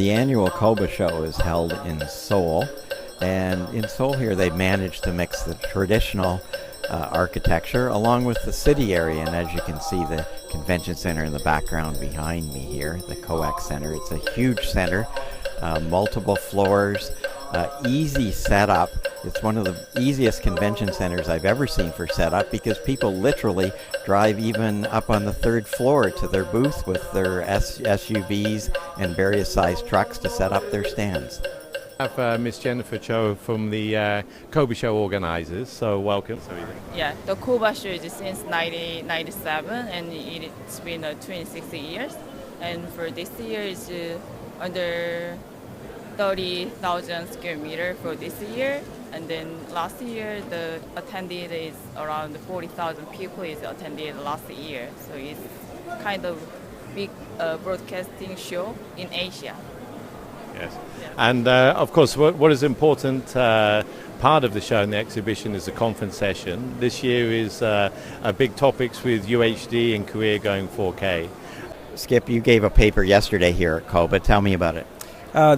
The annual KOBA show is held in Seoul, and in Seoul here they've managed to mix the traditional architecture along with the city area, and as you can see the convention center in the background behind me here, the COEX Center. It's a huge center, multiple floors, easy setup. It's one of the easiest convention centers I've ever seen for setup because people literally drive even up on the third floor to their booth with their SUVs and various sized trucks to set up their stands. I have Miss Jennifer Cho from the KOBA show organizers, so welcome. Yeah, the KOBA show is since 1997 and it's been 26 years. And for this year it's under 30,000 square meter for this year. And then last year the attended is around 40,000 people is attended last year. So it's kind of big broadcasting show in Asia. Yes, and of course what is important part of the show and the exhibition is the conference session. This year is a big topics with UHD in Korea going 4K. Skip, you gave a paper yesterday here at KOBA. Tell me about it.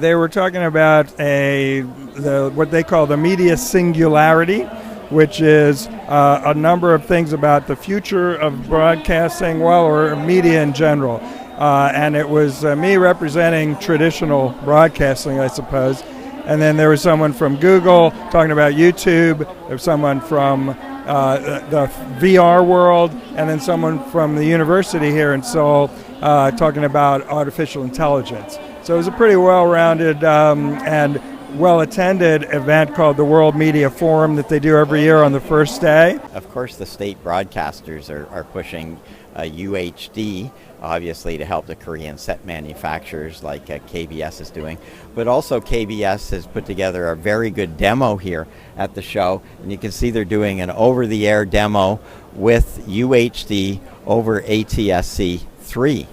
They were talking about what they call the media singularity, which is a number of things about the future of broadcasting, or media in general. And it was me representing traditional broadcasting, I suppose. And then there was someone from Google talking about YouTube. There was someone from the VR world, and then someone from the university here in Seoul talking about artificial intelligence. So it was a pretty well-rounded and well-attended event called the World Media Forum that they do every year on the first day. Of course, the state broadcasters are pushing UHD, obviously, to help the Korean set manufacturers like KBS is doing. But also KBS has put together a very good demo here at the show, and you can see they're doing an over-the-air demo with UHD over ATSC 3.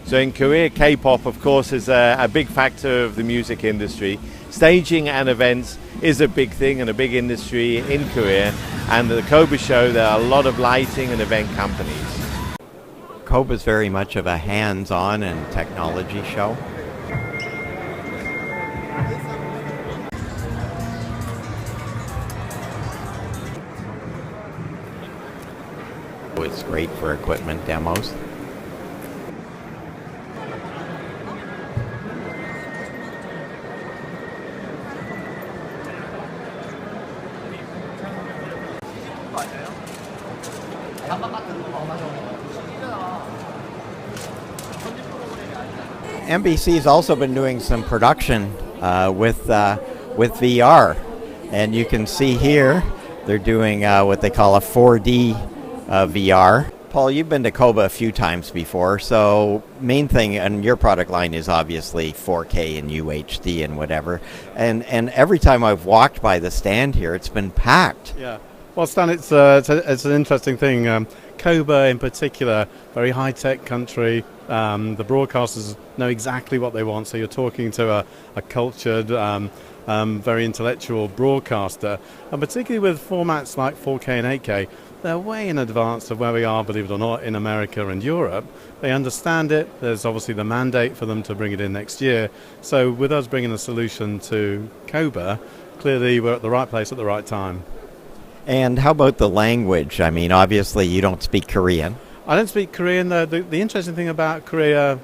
So in Korea, K-pop, of course, is a big factor of the music industry. Staging and events is a big thing and a big industry in Korea. And the KOBA show, there are a lot of lighting and event companies. KOBA is very much of a hands-on and technology show. It's great for equipment demos. NBC's also been doing some production with VR, and you can see here they're doing what they call a 4D VR. Paul, you've been to KOBA a few times before, so main thing in your product line is obviously 4K and UHD and whatever. And every time I've walked by the stand here, it's been packed. Yeah. Well, Stan, it's an interesting thing. KOBA in particular, very high-tech country. The broadcasters know exactly what they want, so you're talking to a cultured, very intellectual broadcaster. And particularly with formats like 4K and 8K, they're way in advance of where we are, believe it or not, in America and Europe. They understand it. There's obviously the mandate for them to bring it in next year. So with us bringing a solution to KOBA, clearly we're at the right place at the right time. And how about the language? I mean, obviously you don't speak Korean. I don't speak Korean. The interesting thing about Korea,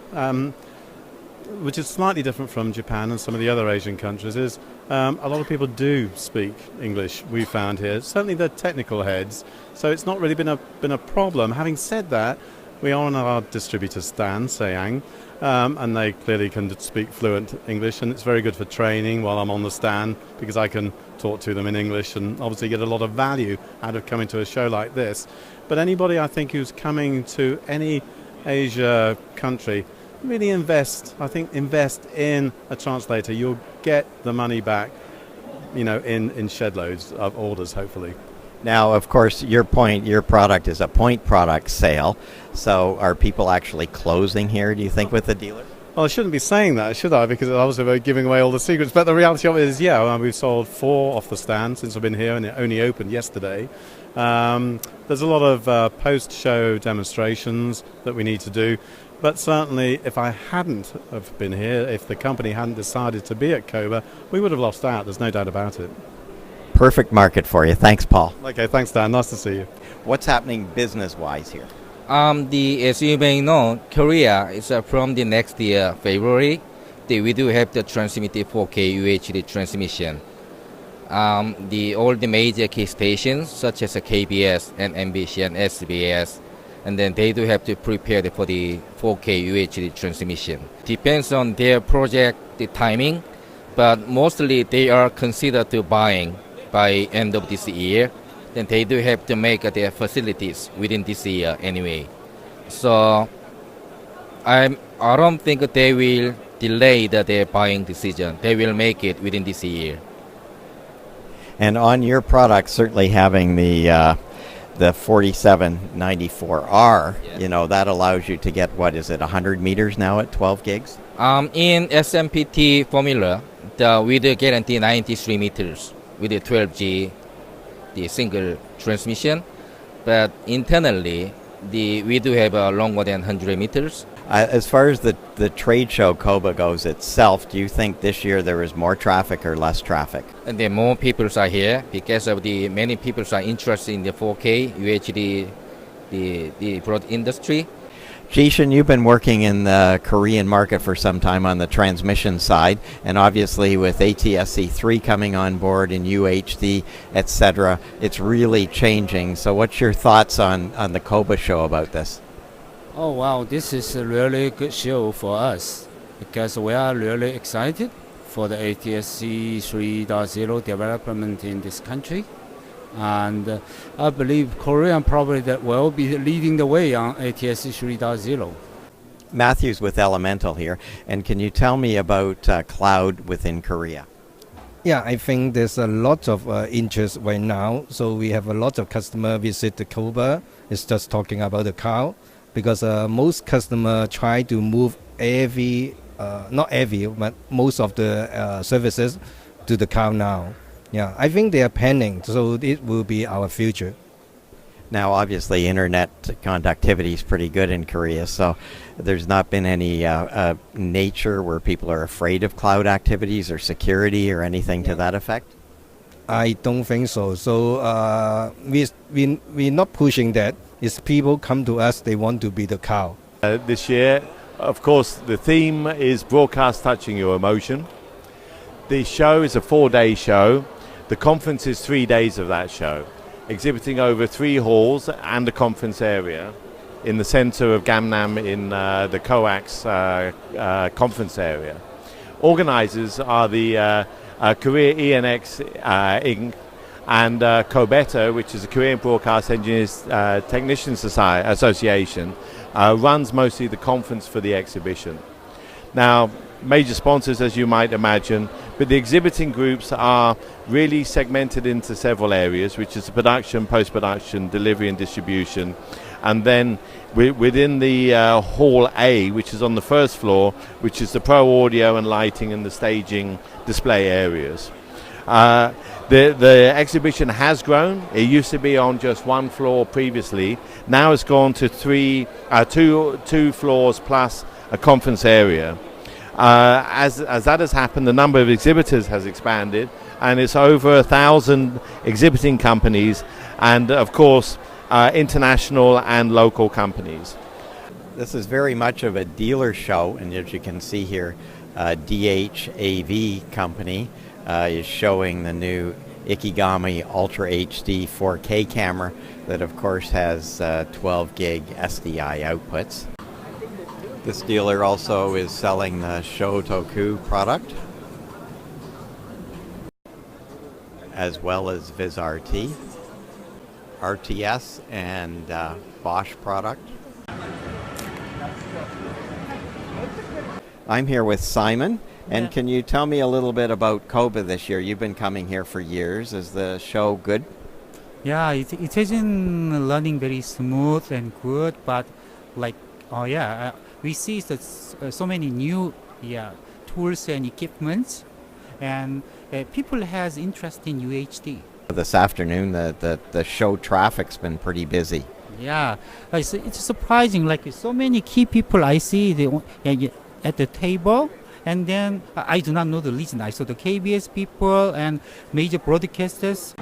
which is slightly different from Japan and some of the other Asian countries, is a lot of people do speak English, we found here. Certainly the technical heads. So it's not really been a problem. Having said that, we are on our distributor stand, Sayang, and they clearly can speak fluent English, and it's very good for training while I'm on the stand because I can talk to them in English and obviously get a lot of value out of coming to a show like this. But anybody, I think, who's coming to any Asia country, really invest in a translator. You'll get the money back, in shed loads of orders, hopefully. Now, of course, your product is a point product sale. So are people actually closing here, do you think, with the dealer? Well, I shouldn't be saying that, should I? Because obviously we're giving away all the secrets. But the reality of it is, we've sold 4 off the stand since I've been here, and it only opened yesterday. There's a lot of post-show demonstrations that we need to do. But certainly, if I hadn't have been here, if the company hadn't decided to be at KOBA, we would have lost out. There's no doubt about it. Perfect market for you. Thanks, Paul. Okay, thanks, Dan. Nice to see you. What's happening business-wise here? As you may know, Korea is from the next year, February. We do have the transmitted 4K UHD transmission. All the major key stations, such as KBS and MBC and SBS, and then they do have to prepare for the 4K UHD transmission. Depends on their project, the timing, but mostly they are considered to buying by end of this year. Then they do have to make their facilities within this year anyway. So I don't think they will delay their buying decision. They will make it within this year. And on your product, certainly having the 4794R, Yes. you know, that allows you to get, what is it, 100 meters now at 12 gigs? In SMPT formula, with the guarantee 93 meters with the 12G, the single transmission, but internally, we do have longer than 100 meters. As far as the trade show KOBA goes itself, do you think this year there is more traffic or less traffic? And then more people are here because of the many people are interested in the 4K UHD, the broad industry. Jishin, you've been working in the Korean market for some time on the transmission side, and obviously with ATSC3 coming on board in UHD, etc., it's really changing. So what's your thoughts on the KOBA show about this? Oh wow, this is a really good show for us because we are really excited for the ATSC 3.0 development in this country. And I believe Korea probably that will be leading the way on ATSC 3.0. Matthew's with Elemental here, and can you tell me about cloud within Korea? Yeah, I think there's a lot of interest right now. So we have a lot of customer visit the KOBA. It's just talking about the cloud because most customer try to move not every, but most of the services to the cloud now. Yeah, I think they are planning, so it will be our future. Now, obviously, internet conductivity is pretty good in Korea, so there's not been any nature where people are afraid of cloud activities or security or anything to that effect? I don't think so. So we're not pushing that. It's people come to us, they want to be the cloud. This year, of course, the theme is Broadcast Touching Your Emotion. The show is a 4-day show. The conference is 3 days of that show, exhibiting over 3 halls and a conference area in the center of Gangnam in the COAX conference area. Organizers are the Korea ENX Inc. and KOBETA, which is the Korean Broadcast Engineers Technicians Association, runs mostly the conference for the exhibition. Now, major sponsors, as you might imagine, but the exhibiting groups are really segmented into several areas, which is production, post-production, delivery and distribution. And then within the Hall A, which is on the first floor, which is the pro audio and lighting and the staging display areas. The exhibition has grown. It used to be on just 1 floor previously. Now it's gone to two floors plus a conference area. As that has happened, the number of exhibitors has expanded, and it's over 1,000 exhibiting companies, and of course international and local companies. This is very much of a dealer show, and as you can see here, DHAV company is showing the new Ikigami Ultra HD 4K camera that of course has 12 gig SDI outputs. This dealer also is selling the Shotoku product, as well as VizRT, RTS, and Bosch product. I'm here with Simon, and can you tell me a little bit about KOBA this year? You've been coming here for years. Is the show good? Yeah, it has been running very smooth and good, but we see that so many new tools and equipments, and people has interest in UHD. This afternoon, the show traffic's been pretty busy. Yeah, it's surprising. Like so many key people I see at the table, and then I do not know the reason. I saw the KBS people and major broadcasters.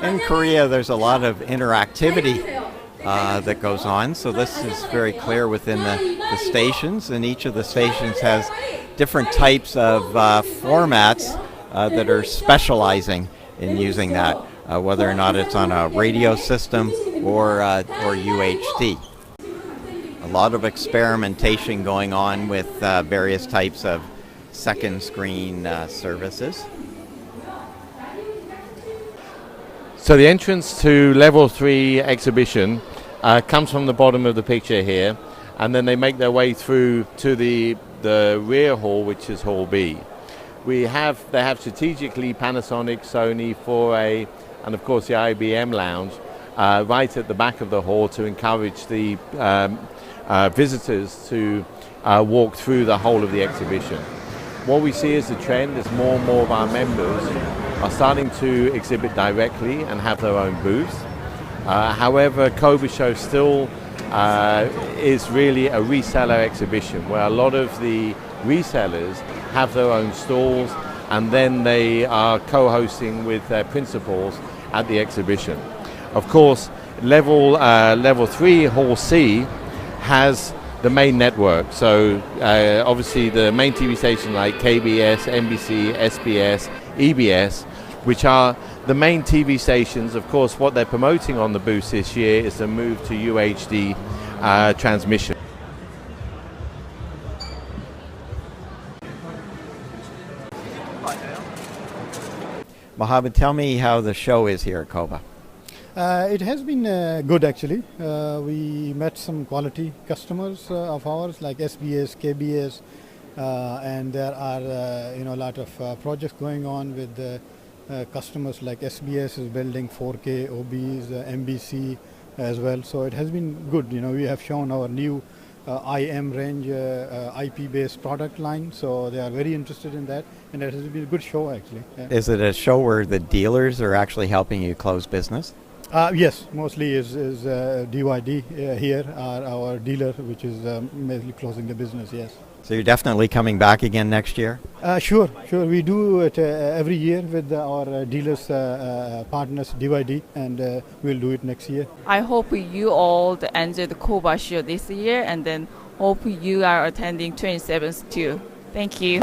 In Korea, there's a lot of interactivity that goes on, so this is very clear within the stations, and each of the stations has different types of formats that are specializing in using that, whether or not it's on a radio system or UHD. A lot of experimentation going on with various types of second screen services. So the entrance to Level 3 exhibition comes from the bottom of the picture here, and then they make their way through to the rear hall, which is Hall B. They have strategically Panasonic, Sony, 4A, and of course the IBM lounge right at the back of the hall to encourage the visitors to walk through the whole of the exhibition. What we see as a trend is more and more of our members are starting to exhibit directly and have their own booths. However, KOBA Show still is really a reseller exhibition where a lot of the resellers have their own stalls, and then they are co-hosting with their principals at the exhibition. Of course, level 3 Hall C has the main network, so obviously the main TV stations like KBS, NBC, SBS, EBS, which are the main TV stations. Of course, what they're promoting on the booth this year is a move to UHD transmission. Mohammed, tell me how the show is here at KOBA. It has been good actually. We met some quality customers of ours like SBS, KBS, and there are a lot of projects going on with customers like SBS is building 4K OBs, NBC as well. So it has been good. We have shown our new IM range IP-based product line. So they are very interested in that, and it has been a good show actually. Yeah. Is it a show where the dealers are actually helping you close business? Yes, mostly is DYD here, our dealer, which is mainly closing the business, yes. So you're definitely coming back again next year? Sure. We do it every year with our dealers, partners, DYD, and we'll do it next year. I hope you all enjoy the KOBA show this year, and then hope you are attending 27th too. Thank you.